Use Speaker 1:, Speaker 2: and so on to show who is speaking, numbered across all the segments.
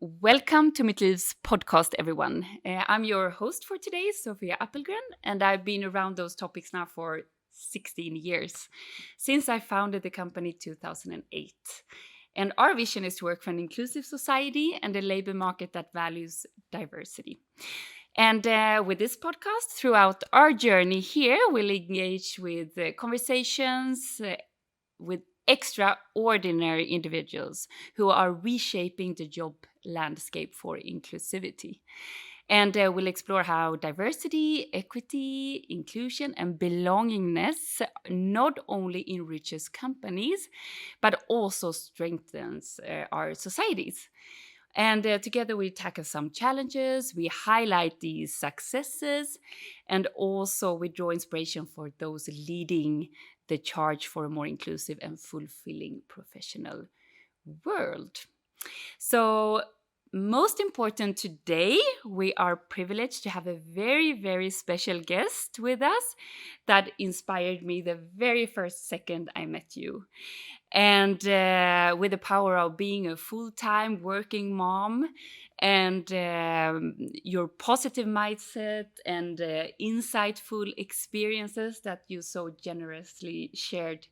Speaker 1: Welcome to Mitt Liv's podcast, everyone. I'm your host for today, Sofia Appelgren, and I've been around those topics now for 16 years, since I founded the company 2008. And our vision is to work for an inclusive society and a labor market that values diversity. And with this podcast, throughout our journey here, we'll engage with conversations with extraordinary individuals who are reshaping the job landscape for inclusivity. And we'll explore how diversity, equity, inclusion, and belongingness not only enriches companies, but also strengthens our societies. And together we tackle some challenges, we highlight these successes, and also we draw inspiration for those leading the charge for a more inclusive and fulfilling professional world. So, most important today, we are privileged to have a very, very special guest with us that inspired me the very first second I met you. And with the power of being a full-time working mom and your positive mindset and insightful experiences that you so generously shared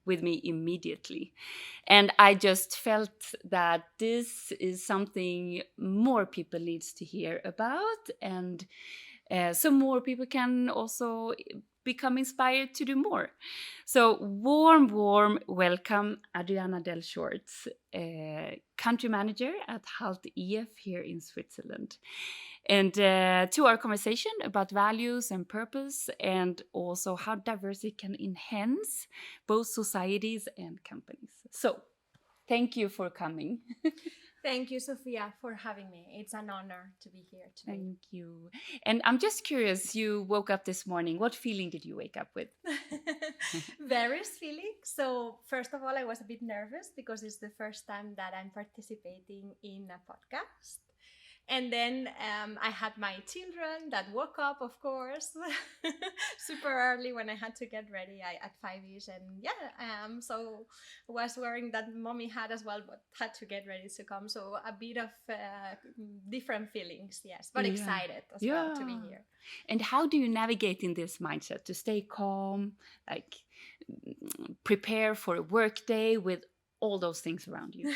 Speaker 1: with me immediately. And I just felt that this is something more people needs to hear about, and so more people can also become inspired to do more. So warm welcome, Adriana Delshorts, country manager at Hult EF here in Switzerland. And to our conversation about values and purpose, and also how diversity can enhance both societies and companies. So thank you for coming.
Speaker 2: Thank you, Sophia, for having me. It's an honor to be here today.
Speaker 1: Thank you. And I'm just curious, you woke up this morning. What feeling did you wake up with?
Speaker 2: Various feelings. So, first of all, I was a bit nervous because it's the first time that I'm participating in a podcast. And then I had my children that woke up, of course, super early when I had to get ready at 5-ish. And so was wearing that mommy hat as well, but had to get ready to come. So a bit of different feelings, yes, but excited as well to be here.
Speaker 1: And how do you navigate in this mindset to stay calm, like prepare for a work day with all those things around you?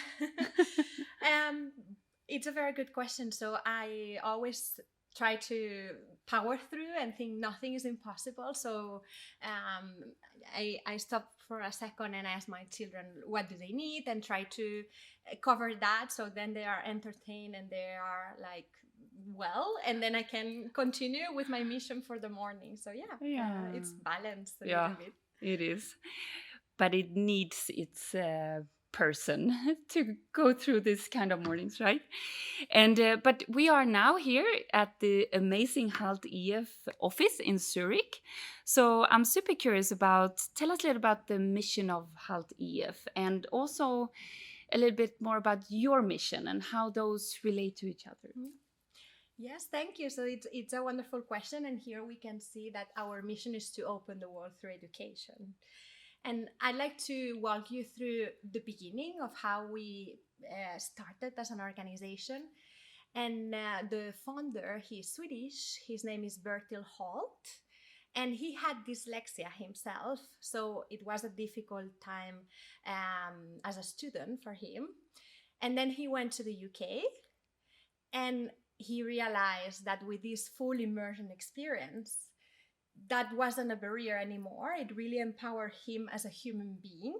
Speaker 2: It's a very good question. So I always try to power through and think nothing is impossible. So I stop for a second and ask my children what do they need and try to cover that. So then they are entertained and they are like, well, and then I can continue with my mission for the morning. So it's balanced a little bit.
Speaker 1: It is. But it needs its person to go through this kind of mornings, right? And but we are now here at the amazing Hult EF office in Zurich. So I'm super curious about, tell us a little about the mission of Hult EF and also a little bit more about your mission and how those relate to each other.
Speaker 2: Yes, thank you. So it's a wonderful question. And here we can see that our mission is to open the world through education. And I'd like to walk you through the beginning of how we started as an organization. And the founder, he's Swedish, his name is Bertil Hult, and he had dyslexia himself. So it was a difficult time as a student for him. And then he went to the UK and he realized that with this full immersion experience, that wasn't a barrier anymore. It really empowered him as a human being.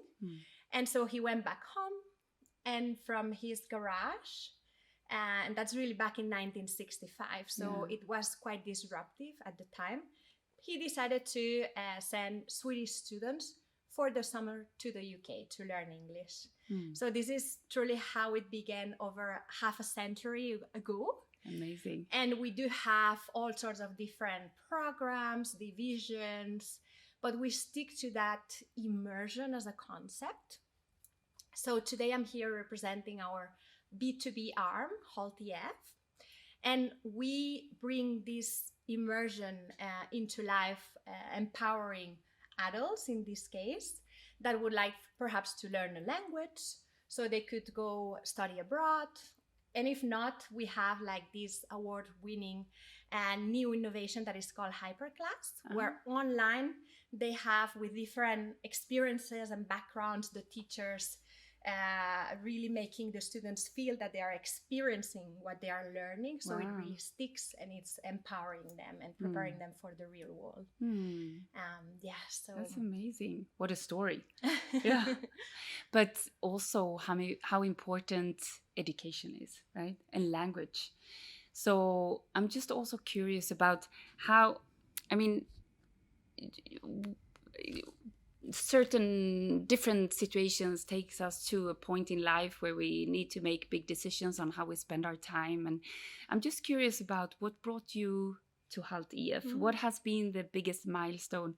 Speaker 2: And so he went back home, and from his garage, and that's really back in 1965. So it was quite disruptive at the time. He decided to send Swedish students for the summer to the UK to learn English. So this is truly how it began over half a century ago.
Speaker 1: Amazing.
Speaker 2: And we do have all sorts of different programs, divisions, but we stick to that immersion as a concept. So today I'm here representing our B2B arm, Hult EF, and we bring this immersion into life, empowering adults in this case that would like perhaps to learn a language, so they could go study abroad, And if not, we have like this award-winning new innovation that is called Hyperclass, where online they have, with different experiences and backgrounds, the teachers really making the students feel that they are experiencing what they are learning. So it really sticks, and it's empowering them and preparing them for the real world. So
Speaker 1: that's amazing. What a story. Yeah. But also how important education is, right? And language. So I'm just also curious about how, I mean, certain different situations takes us to a point in life where we need to make big decisions on how we spend our time. And I'm just curious about what brought you to Hult EF. What has been the biggest milestone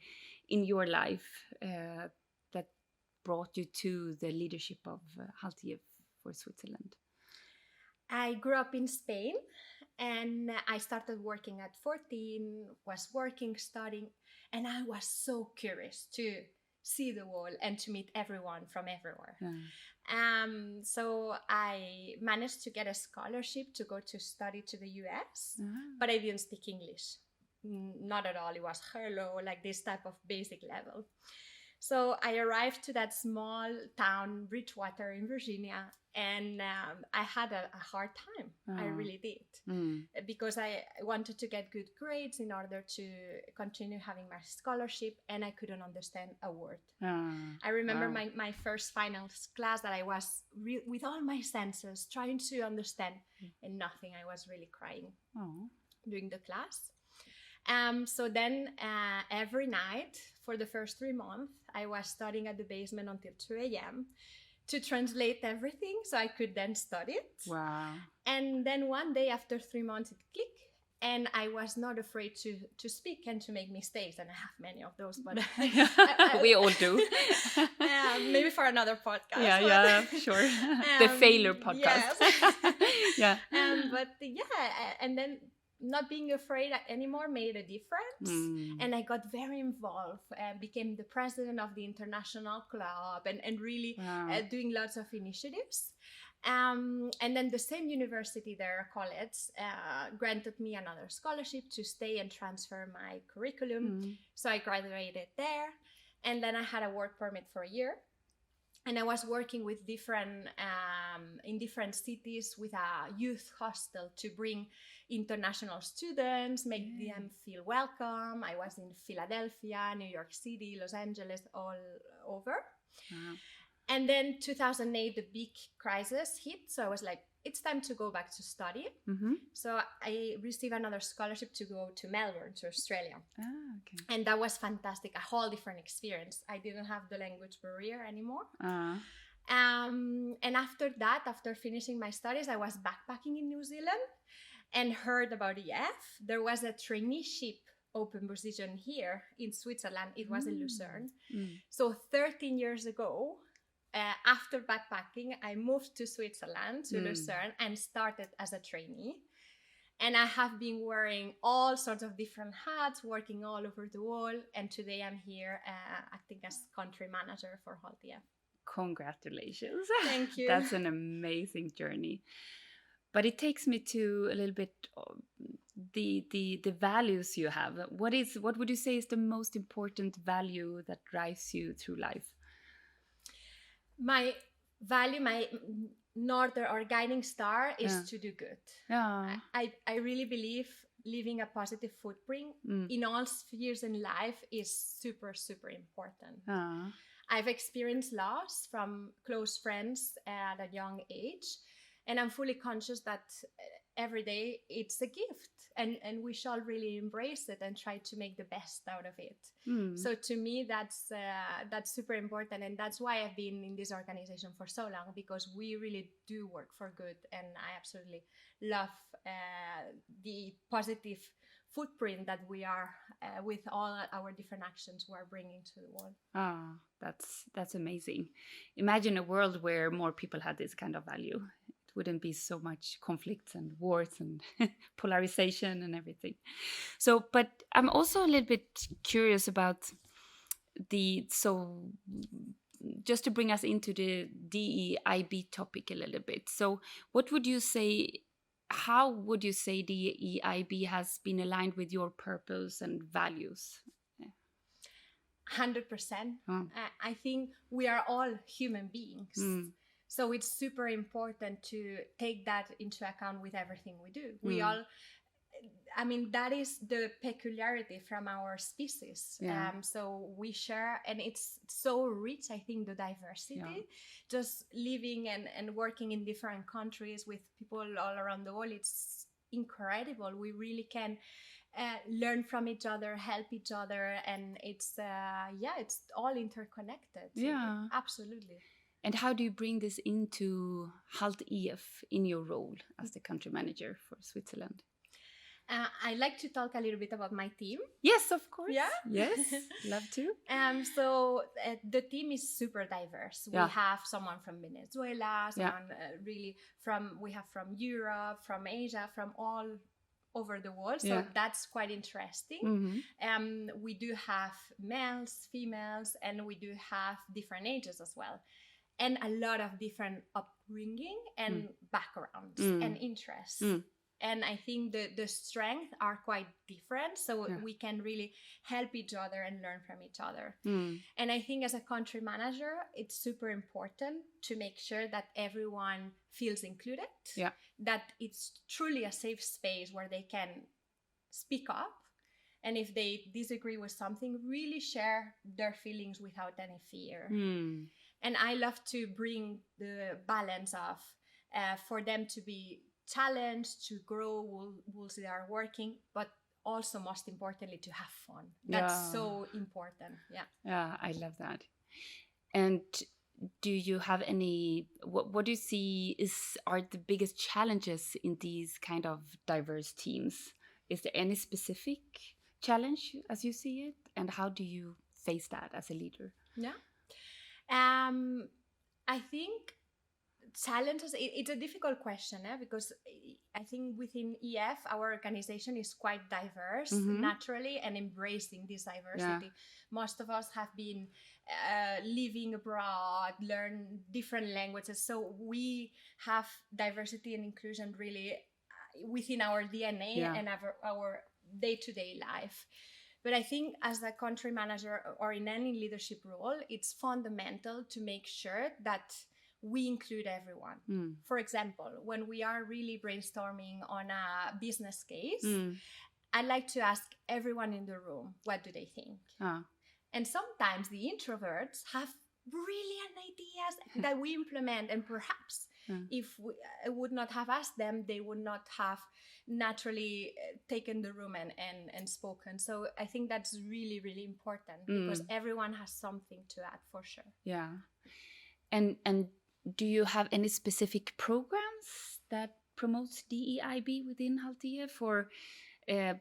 Speaker 1: in your life that brought you to the leadership of Hult EF for Switzerland?
Speaker 2: I grew up in Spain, and I started working at 14, was working, studying, and I was so curious to see the world and to meet everyone from everywhere. So I managed to get a scholarship to go to study to the US, but I didn't speak English. Not at all. It was hello, like this type of basic level. So I arrived to that small town, Bridgewater in Virginia, and I had a hard time. I really did, because I wanted to get good grades in order to continue having my scholarship, and I couldn't understand a word. I remember my first finals class that I was with all my senses trying to understand, and nothing. I was really crying during the class. So then every night for the first 3 months, I was studying at the basement until 2 a.m. to translate everything so I could then study it.
Speaker 1: Wow.
Speaker 2: And then one day after 3 months, it clicked. And I was not afraid to speak and to make mistakes. And I have many of those, but
Speaker 1: we all do.
Speaker 2: Maybe for another podcast.
Speaker 1: Yeah, sure. The failure podcast.
Speaker 2: Yes. And then not being afraid anymore made a difference. And I got very involved, became the president of the international club, and really doing lots of initiatives. And then the same university there, college, granted me another scholarship to stay and transfer my curriculum. So I graduated there, and then I had a work permit for a year. And I was working with in different cities with a youth hostel to bring international students, make them feel welcome. I was in Philadelphia, New York City, Los Angeles, all over. And then 2008, the big crisis hit. So I was like, it's time to go back to study. So I received another scholarship to go to Melbourne, to Australia. And that was fantastic, a whole different experience. I didn't have the language barrier anymore. And after that, after finishing my studies, I was backpacking in New Zealand and heard about EF. There was a traineeship open position here in Switzerland. It was in Lucerne. So 13 years ago, after backpacking, I moved to Switzerland, to Lucerne, and started as a trainee. And I have been wearing all sorts of different hats, working all over the world. And today I'm here acting as country manager for Hult EF.
Speaker 1: Congratulations.
Speaker 2: Thank you.
Speaker 1: That's an amazing journey. But it takes me to a little bit the values you have. What would you say is the most important value that drives you through life?
Speaker 2: My value, my north or guiding star is to do good. I really believe leaving a positive footprint in all spheres in life is super, super important. I've experienced loss from close friends at a young age, and I'm fully conscious that every day it's a gift, and we shall really embrace it and try to make the best out of it. So to me, that's super important, and that's why I've been in this organization for so long, because we really do work for good, and I absolutely love the positive footprint that we are with all our different actions we're bringing to the world.
Speaker 1: That's amazing. Imagine a world where more people had this kind of value. Wouldn't be so much conflicts and wars and polarization and everything. So, but I'm also a little bit curious about just to bring us into the DEIB topic a little bit. So what would you say, how would you say DEIB has been aligned with your purpose and values?
Speaker 2: 100%.
Speaker 1: Oh.
Speaker 2: I think we are all human beings. So it's super important to take that into account with everything we do. We all, I mean, that is the peculiarity from our species. So we share, and it's so rich, I think, the diversity. Just living and working in different countries with people all around the world, it's incredible. We really can learn from each other, help each other, and it's it's all interconnected.
Speaker 1: Yeah,
Speaker 2: absolutely.
Speaker 1: And how do you bring this into Hult EF in your role as the country manager for Switzerland?
Speaker 2: I'd like to talk a little bit about my team.
Speaker 1: Yes, of course.
Speaker 2: Yeah?
Speaker 1: Yes, love to.
Speaker 2: So the team is super diverse. We have someone from Venezuela, someone we have from Europe, from Asia, from all over the world. So that's quite interesting. We do have males, females, and we do have different ages as well. And a lot of different upbringing and backgrounds and interests. And I think the strengths are quite different. So we can really help each other and learn from each other. And I think as a country manager, it's super important to make sure that everyone feels included, that it's truly a safe space where they can speak up. And if they disagree with something, really share their feelings without any fear. And I love to bring the balance of for them to be challenged, to grow, while they are working, but also most importantly to have fun. That's so important.
Speaker 1: Yeah, I love that. And do you have any, what do you see are the biggest challenges in these kind of diverse teams? Is there any specific challenge as you see it, and how do you face that as a leader?
Speaker 2: I think challenges, it's a difficult question because I think within EF our organization is quite diverse naturally, and embracing this diversity. Most of us have been living abroad, learn different languages, so we have diversity and inclusion really within our DNA and our day-to-day life. But I think as a country manager or in any leadership role, it's fundamental to make sure that we include everyone. For example, when we are really brainstorming on a business case, I like to ask everyone in the room, what do they think? And sometimes the introverts have brilliant ideas that we implement, and perhaps if we would not have asked them, they would not have naturally taken the room and spoken. So I think that's really, really important because everyone has something to add for sure.
Speaker 1: Yeah. And do you have any specific programs that promotes DEIB within Hult EF, or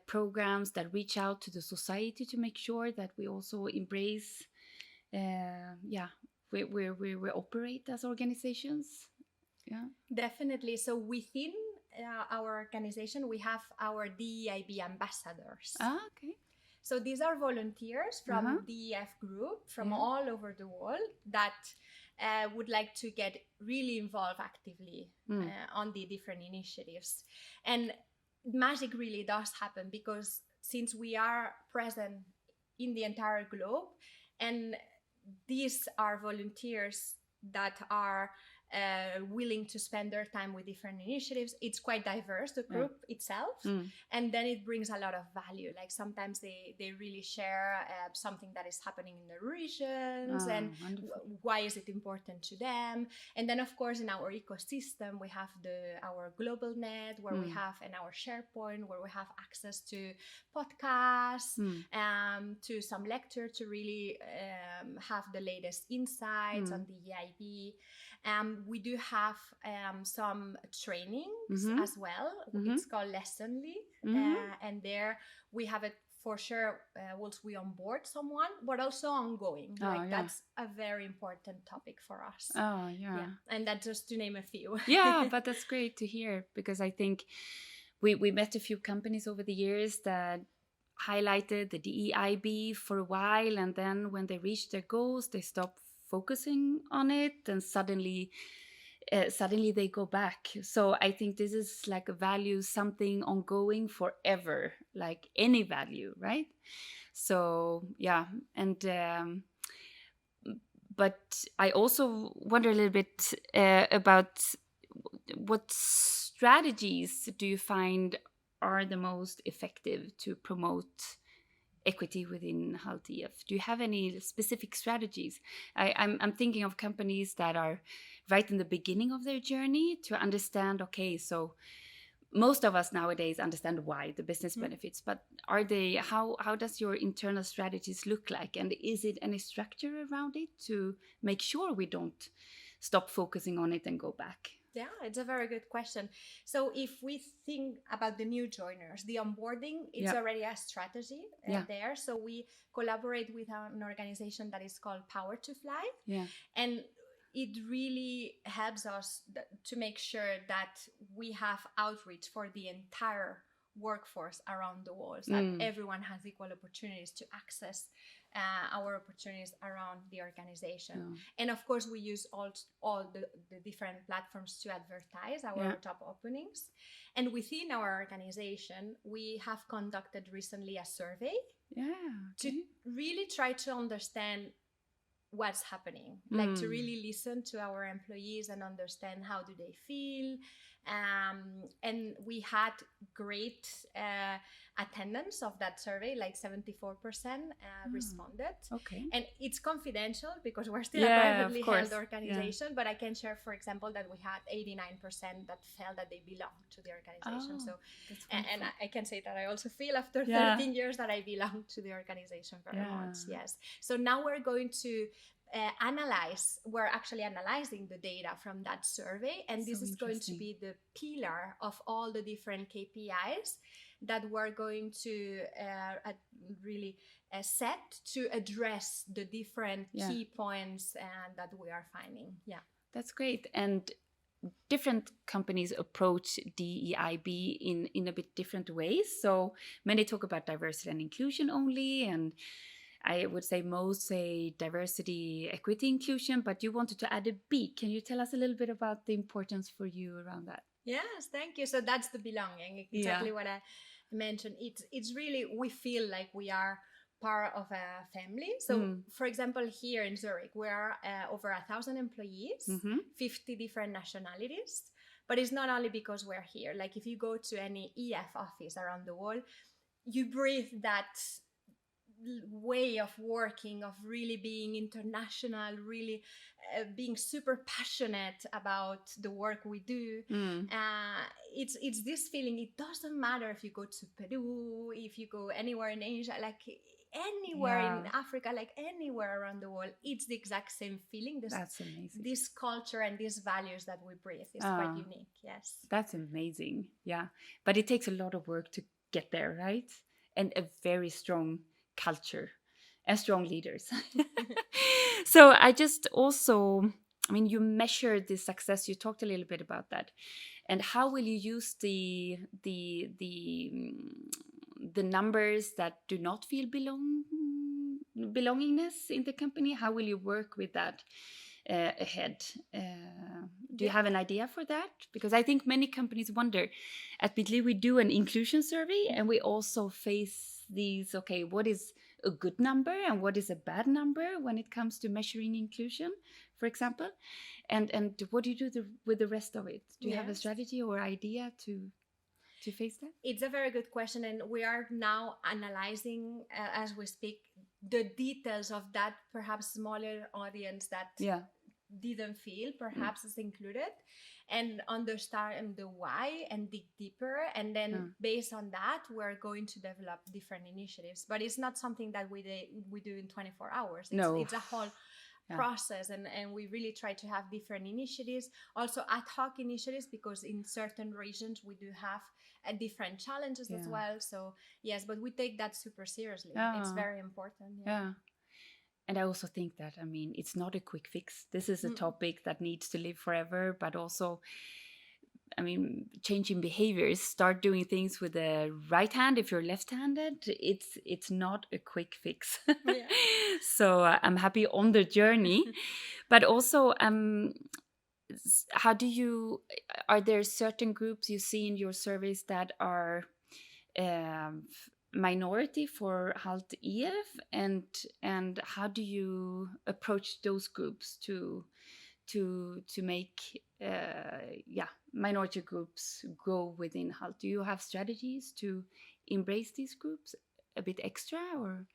Speaker 1: programs that reach out to the society to make sure that we also embrace where we operate as organizations? Yeah,
Speaker 2: definitely. So within our organization, we have our DEIB ambassadors.
Speaker 1: Okay.
Speaker 2: So these are volunteers from DEF group from all over the world that would like to get really involved actively on the different initiatives. And magic really does happen because since we are present in the entire globe, and these are volunteers that are willing to spend their time with different initiatives, it's quite diverse, the group itself, and then it brings a lot of value. Like sometimes they really share something that is happening in their regions and why is it important to them. And then of course in our ecosystem we have our global net where we have, and our SharePoint where we have access to podcasts, to some lecture to really have the latest insights on the EIB. We do have some trainings as well. It's called Lessonly, and there we have it for sure once we onboard someone, but also ongoing. That's a very important topic for us. And that's just to name a few.
Speaker 1: Yeah, but that's great to hear, because I think we met a few companies over the years that highlighted the DEIB for a while, and then when they reached their goals, they stopped focusing on it, and suddenly they go back. So I think this is like a value, something ongoing forever, like any value, right? So yeah. And but I also wonder a little bit about what strategies do you find are the most effective to promote equity within Hult EF? Do you have any specific strategies? I'm thinking of companies that are right in the beginning of their journey to understand, okay, so most of us nowadays understand why the business benefits, but are they, how does your internal strategies look like? And is it any structure around it to make sure we don't stop focusing on it and go back?
Speaker 2: Yeah, it's a very good question. So if we think about the new joiners, the onboarding, it's already a strategy there. So we collaborate with an organization that is called Power to Fly.
Speaker 1: Yeah.
Speaker 2: And it really helps us to make sure that we have outreach for the entire workforce around the world, that everyone has equal opportunities to access our opportunities around the organization. And of course, we use all the different platforms to advertise our top openings. And within our organization, we have conducted recently a survey to really try to understand what's happening, like to really listen to our employees and understand how do they feel. And we had great attendance of that survey, like 74% responded.
Speaker 1: Okay.
Speaker 2: And it's confidential because we're still a privately held organization, but I can share, for example, that we had 89% that felt that they belong to the organization. So and I can say that I also feel after 13 years that I belong to the organization very much. Yes. So now we're going to we're actually analyzing the data from that survey, and this is going to be the pillar of all the different KPIs that we're going to really set to address the different key points that we are finding. Yeah,
Speaker 1: that's great. And different companies approach DEIB in a bit different ways. So many talk about diversity and inclusion only, and I would say most say diversity, equity, inclusion, but you wanted to add a B. Can you tell us a little bit about the importance for you around that?
Speaker 2: Yes, thank you. So that's the belonging, exactly what I mentioned. It's really, we feel like we are part of a family. So for example, here in Zurich, we are over 1,000 employees, 50 different nationalities. But it's not only because we're here. Like if you go to any EF office around the world, you breathe that way of working, of really being international, really being super passionate about the work we do. It's this feeling. It doesn't matter if you go to Peru, if you go anywhere in Asia, like anywhere in Africa, like anywhere around the world, it's the exact same feeling.
Speaker 1: That's amazing.
Speaker 2: This culture and these values that we breathe is quite unique. Yes,
Speaker 1: that's amazing. Yeah, but it takes a lot of work to get there, right? And a very strong culture and strong leaders. So I just also, I mean, you measured the success. You talked a little bit about that, and how will you use the numbers that do not feel belongingness in the company? How will you work with that ahead? Do you have an idea for that? Because I think many companies wonder. At Mitt Liv, we do an inclusion survey, and we also face these, okay, what is a good number and what is a bad number when it comes to measuring inclusion, for example? And what do you do with the rest of it? Do you have a strategy or idea to face that?
Speaker 2: It's a very good question, and we are now analyzing as we speak the details of that perhaps smaller audience that didn't feel perhaps is included, and understand the why and dig deeper, and then based on that we're going to develop different initiatives. But it's not something that we do in 24 hours. It's a whole process, and we really try to have different initiatives, also ad hoc initiatives, because in certain regions we do have different challenges as well. So yes, but we take that super seriously. It's very important.
Speaker 1: And I also think that, I mean, it's not a quick fix. This is a topic that needs to live forever, but also I mean, changing behaviors, start doing things with the right hand if you're left-handed. It's not a quick fix.
Speaker 2: Yeah.
Speaker 1: So I'm happy on the journey, but also how do you? Are there certain groups you see in your surveys that are minority for Hult EF, and how do you approach those groups to make minority groups grow within Hult? Do you have strategies to embrace these groups a bit extra, or?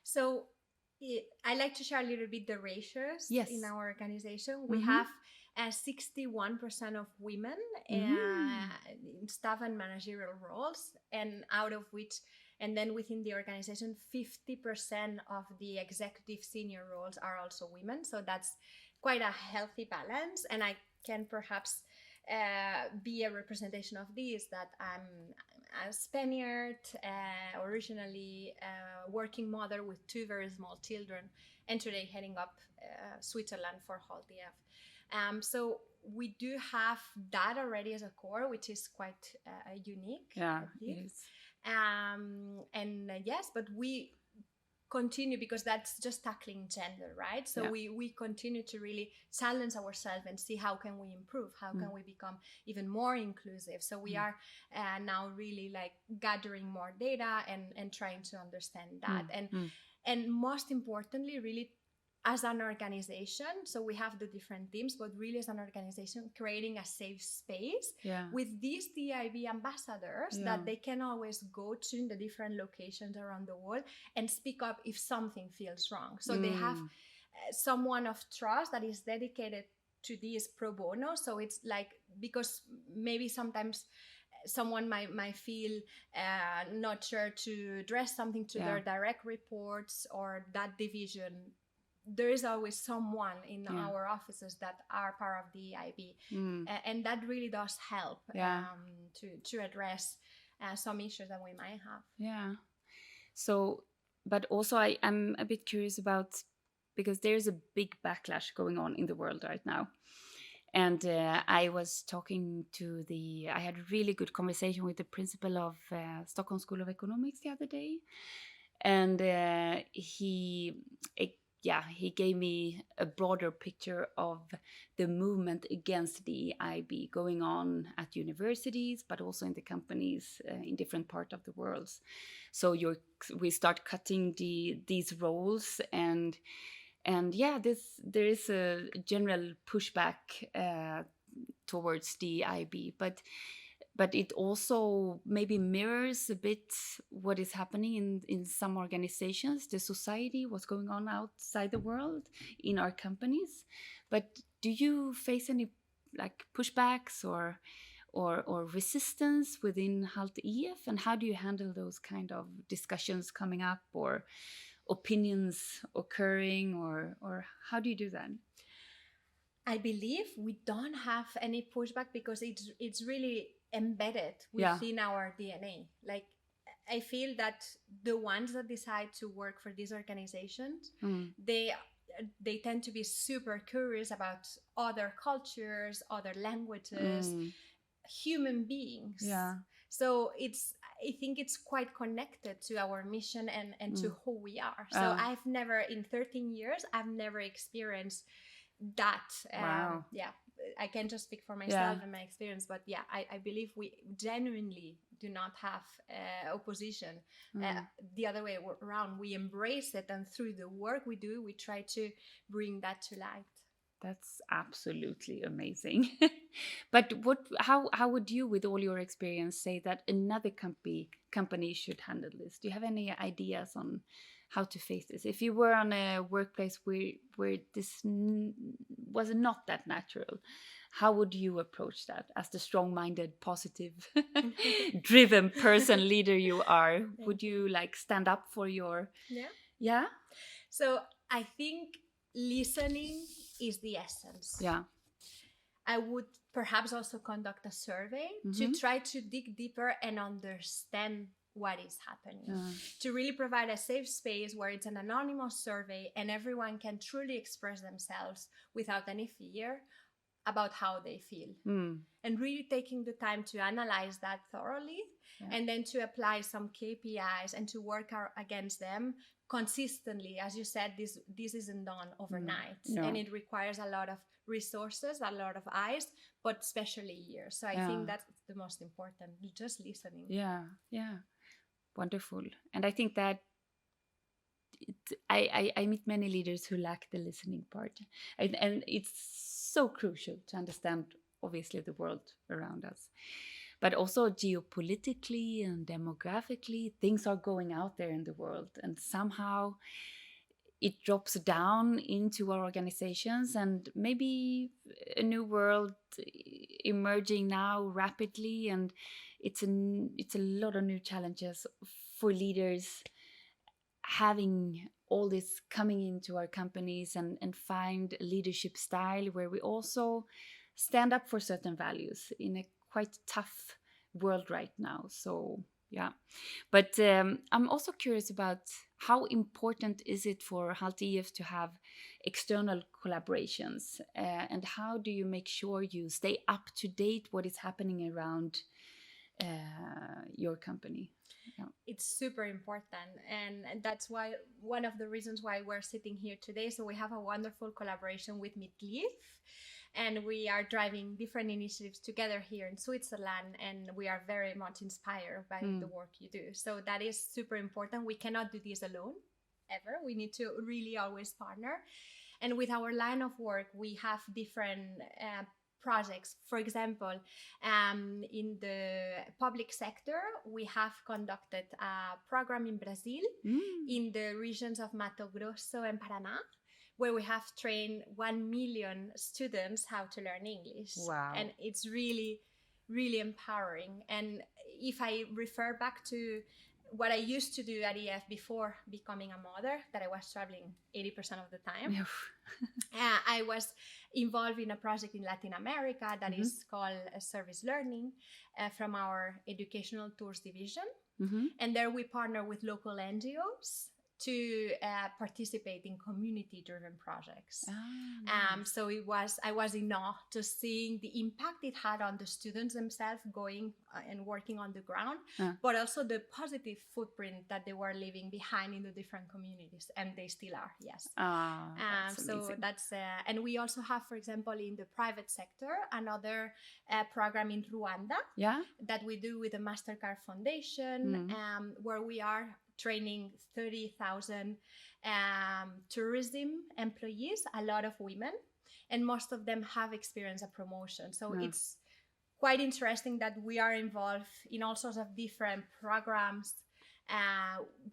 Speaker 2: So I like to share a little bit the ratios
Speaker 1: Yes.
Speaker 2: in our organization. We
Speaker 1: Mhm.
Speaker 2: have 61% of women in staff and managerial roles, and out of which, and then within the organization, 50% of the executive senior roles are also women. So that's quite a healthy balance. And I can perhaps be a representation of this, that I'm a Spaniard, originally a working mother with 2 very small children, and today heading up Switzerland for Hult EF. So we do have that already as a core, which is quite unique.
Speaker 1: Yeah,
Speaker 2: I think.
Speaker 1: it is.
Speaker 2: And yes, but we continue, because that's just tackling gender, right? So
Speaker 1: Yeah.
Speaker 2: we continue to really challenge ourselves and see how can we improve, how can we become even more inclusive. So we are now really like gathering more data and trying to understand that. And most importantly, really, as an organization, so we have the different teams, but really as an organization, creating a safe space with these DIB ambassadors that they can always go to in the different locations around the world and speak up if something feels wrong. So they have someone of trust that is dedicated to this pro bono. So it's like, because maybe sometimes someone might feel not sure to address something to their direct reports or that division, there is always someone in our offices that are part of the EIB, and that really does help to address some issues that we might have.
Speaker 1: Yeah. So, but also I'm a bit curious about, because there's a big backlash going on in the world right now. And I was talking to I had a really good conversation with the principal of Stockholm School of Economics the other day. And he gave me a broader picture of the movement against the EIB going on at universities, but also in the companies in different parts of the world. So we start cutting these roles, and there is a general pushback towards the EIB, but it also maybe mirrors a bit what is happening in some organizations, the society, what's going on outside the world in our companies. But do you face any like pushbacks or resistance within Hult EF, and how do you handle those kind of discussions coming up, or opinions occurring, or how do you do that?
Speaker 2: I believe we don't have any pushback because it's really embedded within our DNA. Like, I feel that the ones that decide to work for these organizations, they tend to be super curious about other cultures, other languages, human beings.
Speaker 1: Yeah.
Speaker 2: So I think it's quite connected to our mission and to who we are. So I've never, in 13 years, I've never experienced that.
Speaker 1: Wow.
Speaker 2: I can just speak for myself and my experience, but I believe we genuinely do not have opposition. The other way around, we embrace it, and through the work we do, we try to bring that to light.
Speaker 1: That's absolutely amazing. But how would you, with all your experience, say that another company should handle this? Do you have any ideas on how to face this? If you were on a workplace where this was not that natural, how would you approach that as the strong-minded, positive, driven person, leader you are? Would you like stand up for your... Yeah?
Speaker 2: So I think listening is the essence.
Speaker 1: Yeah.
Speaker 2: I would perhaps also conduct a survey to try to dig deeper and understand what is happening, to really provide a safe space where it's an anonymous survey and everyone can truly express themselves without any fear about how they feel, and really taking the time to analyze that thoroughly, and then to apply some KPIs and to work against them consistently. As you said, this isn't done overnight, and it requires a lot of resources, a lot of eyes, but especially years. So I think that's the most important, just listening.
Speaker 1: Yeah, wonderful. And I think that I meet many leaders who lack the listening part, and it's so crucial to understand, obviously, the world around us, but also geopolitically and demographically, things are going out there in the world, and somehow it drops down into our organizations, and maybe a new world emerging now rapidly, and it's a lot of new challenges for leaders having all this coming into our companies, and find a leadership style where we also stand up for certain values in a quite tough world right now. So yeah, but I'm also curious about how important is it for Hult EF to have external collaborations, and how do you make sure you stay up to date what is happening around your company?
Speaker 2: It's super important, and that's why one of the reasons why we're sitting here today. So we have a wonderful collaboration with Mitt Liv, and we are driving different initiatives together here in Switzerland, and we are very much inspired by the work you do. So that is super important. We cannot do this alone ever. We need to really always partner, and with our line of work we have different projects. For example, in the public sector, we have conducted a program in Brazil, in the regions of Mato Grosso and Paraná, where we have trained 1 million students how to learn English.
Speaker 1: Wow.
Speaker 2: And it's really, really empowering. And if I refer back to what I used to do at EF before becoming a mother, that I was traveling 80% of the time. I was involved in a project in Latin America that is called Service Learning, from our educational tours division. And there we partner with local NGOs to participate in community-driven projects.
Speaker 1: Nice.
Speaker 2: So I was in awe just seeing the impact it had on the students themselves going and working on the ground, but also the positive footprint that they were leaving behind in the different communities, and they still are. Yes. So that's and we also have, for example, in the private sector, another program in Rwanda that we do with the Mastercard Foundation, where we are training 30,000 tourism employees, a lot of women, and most of them have experienced a promotion. So it's quite interesting that we are involved in all sorts of different programs,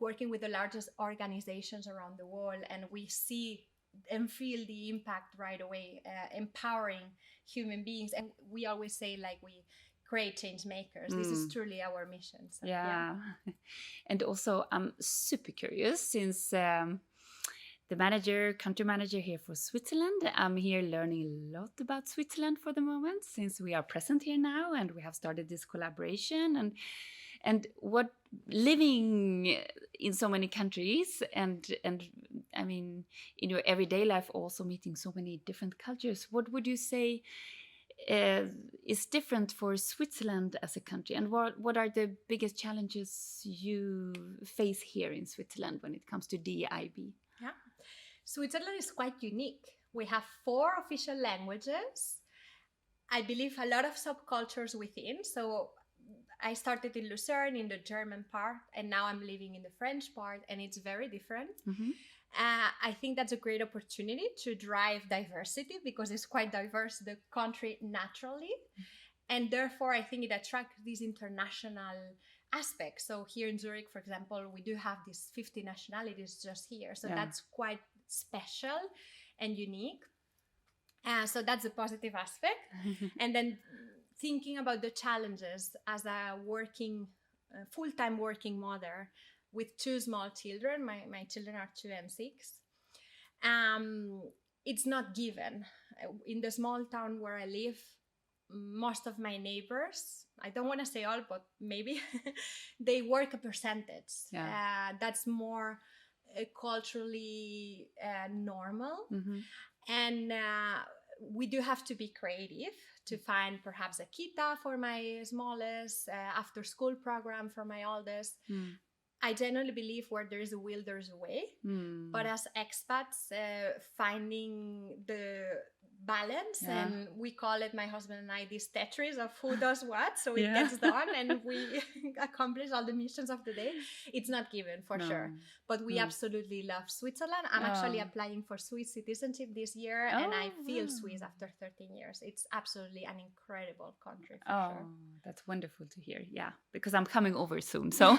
Speaker 2: working with the largest organizations around the world, and we see and feel the impact right away, empowering human beings. And we always say, like, we create change makers. This is truly our mission. So,
Speaker 1: And also I'm super curious, since the country manager here for Switzerland, I'm here learning a lot about Switzerland for the moment, since we are present here now and we have started this collaboration, and what living in so many countries, and I mean in your everyday life also meeting so many different cultures, what would you say is different for Switzerland as a country, and what are the biggest challenges you face here in Switzerland when it comes to DIB?
Speaker 2: Switzerland is quite unique. We have 4 official languages. I believe a lot of subcultures within. So I started in Lucerne, in the German part, and now I'm living in the French part, and it's very different. I think that's a great opportunity to drive diversity, because it's quite diverse, the country, naturally. And therefore, I think it attracts these international aspects. So here in Zurich, for example, we do have these 50 nationalities just here. So that's quite special and unique. So that's a positive aspect. And then thinking about the challenges as a full-time working mother with 2 small children, my children are 2 and 6. It's not given. In the small town where I live, most of my neighbors, I don't want to say all, but maybe, they work a percentage. That's more culturally normal. And we do have to be creative to find perhaps a kita for my smallest, after school program for my oldest. I generally believe where there is a will, there's a way. But as expats, finding the balance, and we call it, my husband and I, this Tetris of who does what, so it gets done and we accomplish all the missions of the day. It's not given for sure, but we absolutely love Switzerland. I'm actually applying for Swiss citizenship this year, and I feel Swiss after 13 years. It's absolutely an incredible country for sure.
Speaker 1: That's wonderful to hear. Yeah, because I'm coming over soon, so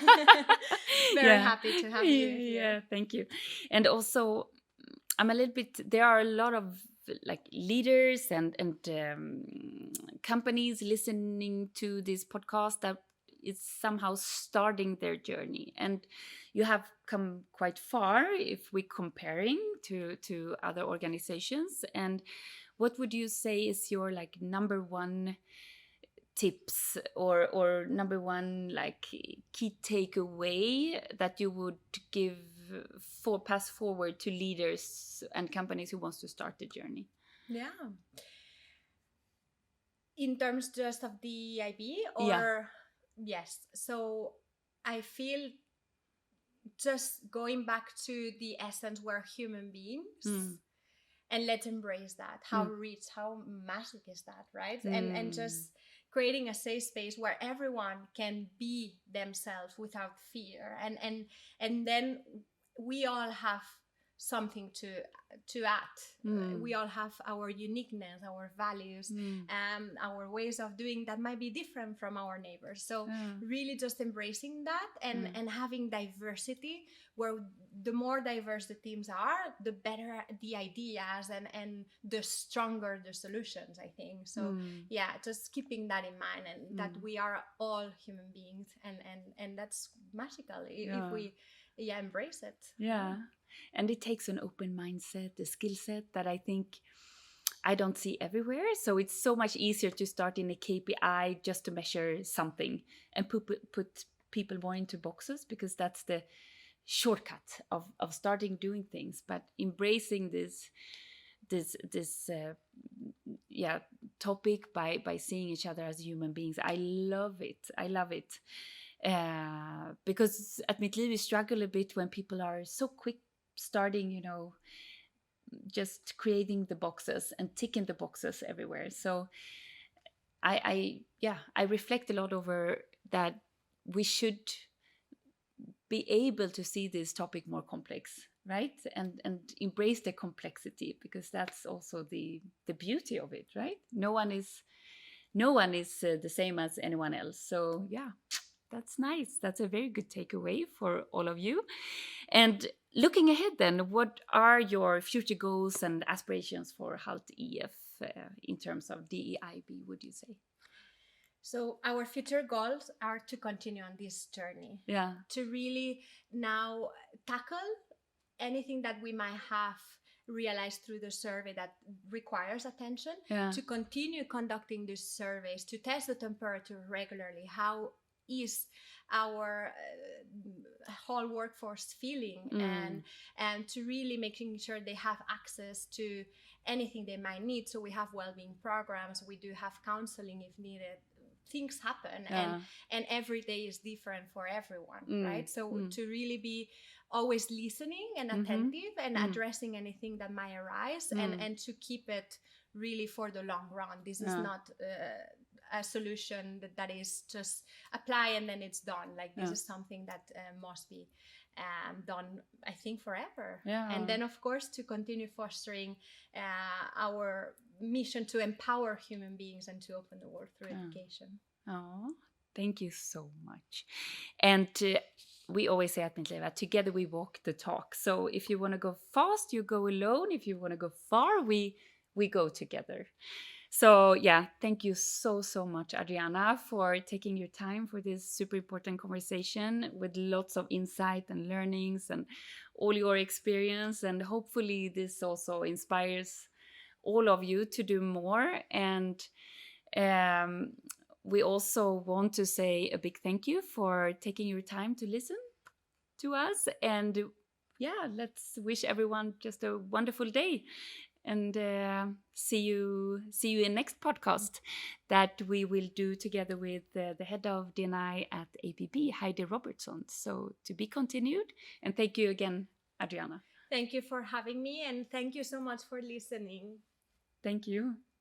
Speaker 2: very happy to have you here.
Speaker 1: Yeah, thank you. And also, I'm a little bit, there are a lot of like leaders and companies listening to this podcast that is somehow starting their journey, and you have come quite far if we're comparing to other organizations. And what would you say is your like number one tips or number one like key takeaway that you would give for pass forward to leaders and companies who wants to start the journey?
Speaker 2: Yeah, in terms just of the IB, or yes, so I feel just going back to the essence, we're human beings, and let's embrace that. How rich, how magic is that, right? And just creating a safe space where everyone can be themselves without fear, and then we all have something to add. We all have our uniqueness, our values, our ways of doing that might be different from our neighbors. So really just embracing that and having diversity, where the more diverse the teams are, the better the ideas and the stronger the solutions, I think. So yeah, just keeping that in mind, and that we are all human beings, and that's magical if we embrace it.
Speaker 1: And it takes an open mindset, a skill set that I think I don't see everywhere. So it's so much easier to start in a KPI just to measure something and put people more into boxes, because that's the shortcut of starting doing things. But embracing this topic by seeing each other as human beings, I love it. Because at Mitt Liv we struggle a bit when people are so quick starting, just creating the boxes and ticking the boxes everywhere. So I reflect a lot over that. We should be able to see this topic more complex, right? And embrace the complexity, because that's also the beauty of it, right? No one is the same as anyone else. So yeah, that's nice. That's a very good takeaway for all of you. And looking ahead then, what are your future goals and aspirations for Hult EF in terms of DEIB, would you say?
Speaker 2: So our future goals are to continue on this journey. To really now tackle anything that we might have realized through the survey that requires attention, to continue conducting these surveys, to test the temperature regularly. How is our whole workforce feeling, and to really making sure they have access to anything they might need. So we have well-being programs, we do have counseling if needed. Things happen, and every day is different for everyone, right? So to really be always listening and attentive and addressing anything that might arise, and to keep it really for the long run. This is not a solution that is just apply and then it's done. Like this is something that must be done, I think, forever. And then of course to continue fostering our mission to empower human beings and to open the world through education.
Speaker 1: Thank you so much. And we always say at Mitt Liv, together we walk the talk. So if you want to go fast, you go alone. If you want to go far, we go together. So yeah, thank you so much, Adriana, for taking your time for this super important conversation with lots of insight and learnings and all your experience. And hopefully this also inspires all of you to do more. And we also want to say a big thank you for taking your time to listen to us. And yeah, let's wish everyone just a wonderful day. and see you in next podcast that we will do together with the head of D&I at APB, Heidi Robertson. So to be continued, and thank you again, Adriana.
Speaker 2: Thank you for having me, and thank you so much for listening.
Speaker 1: Thank you.